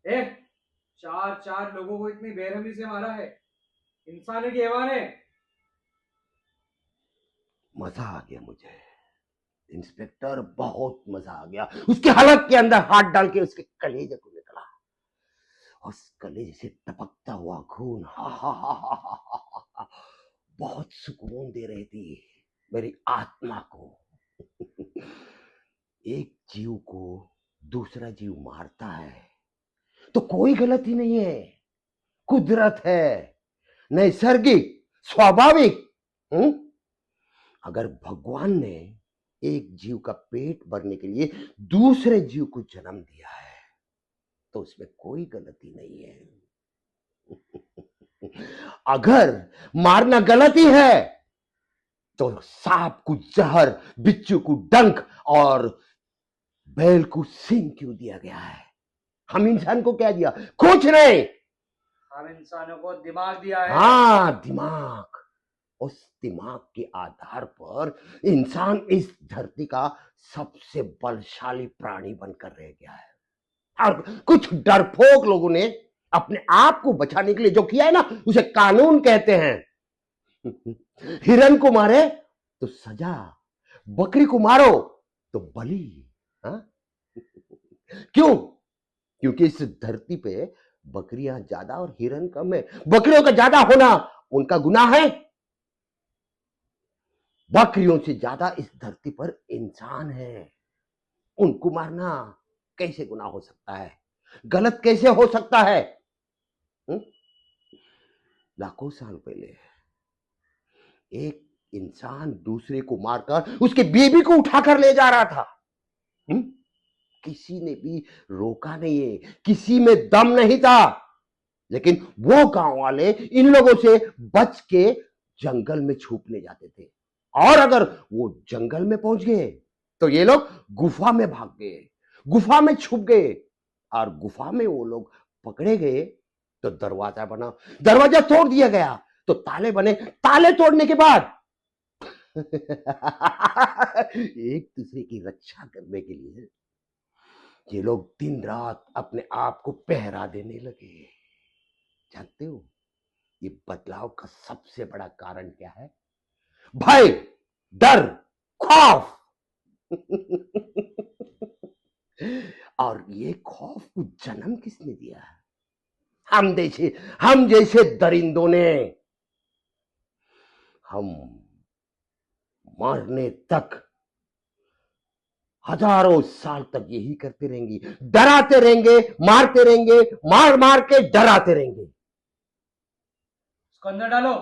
ए, चार चार लोगों को इतनी बेरहमी से मारा है, इंसानी की हैवान है। मजा आ गया मुझे इंस्पेक्टर, बहुत मजा आ गया। उसके हलक के अंदर हाथ डाल के उसके कलेजे को निकला, उस कलेजे से टपकता हुआ खून हा हा हा हा हा हा हा, बहुत सुकून दे रही थी मेरी आत्मा को। एक जीव को दूसरा जीव मारता है तो कोई गलती नहीं है, कुदरत है, नैसर्गिक, स्वाभाविक। अगर भगवान ने एक जीव का पेट भरने के लिए दूसरे जीव को जन्म दिया है तो उसमें कोई गलती नहीं है। अगर मारना गलती है तो सांप को जहर, बिच्छू को डंक और बैल को सींग क्यों दिया गया है? हम इंसान को क्या दिया? कुछ नहीं। हम इंसानों को दिमाग दिया है। हाँ, दिमाग। उस दिमाग के आधार पर इंसान इस धरती का सबसे बलशाली प्राणी बनकर रह गया है। और कुछ डरपोक लोगों ने अपने आप को बचाने के लिए जो किया है ना, उसे कानून कहते हैं। हिरन को मारे तो सजा, बकरी को मारो तो बलि। हाँ? क्यों? क्योंकि इस धरती पे बकरियां ज्यादा और हिरन कम है। बकरियों का ज्यादा होना उनका गुनाह है, बकरियों से ज्यादा इस धरती पर इंसान है। उनको मारना कैसे गुनाह हो सकता है? गलत कैसे हो सकता है? लाखों साल पहले एक इंसान दूसरे को मारकर उसके बीबी को उठाकर ले जा रहा था। किसी ने भी रोका नहीं है, किसी में दम नहीं था, लेकिन वो गांव वाले इन लोगों से बच के जंगल में छुपने जाते थे। और अगर वो जंगल में पहुंच गए तो ये लोग गुफा में भाग गए, गुफा में छुप गए। और गुफा में वो लोग पकड़े गए तो दरवाजा बना, दरवाजा तोड़ दिया गया तो ताले बने, ताले तोड़ने के बाद एक दूसरे की रक्षा करने के लिए ये लोग दिन रात अपने आप को पहरा देने लगे। जानते हो ये बदलाव का सबसे बड़ा कारण क्या है? भय, डर, खौफ। और ये खौफ को जन्म किसने दिया है? हम जैसे दरिंदों ने। हम मरने तक, हजारों साल तक यही करते रहेंगे, डराते रहेंगे, मारते रहेंगे, मार मार के डराते रहेंगे। उसको अंदर डालो।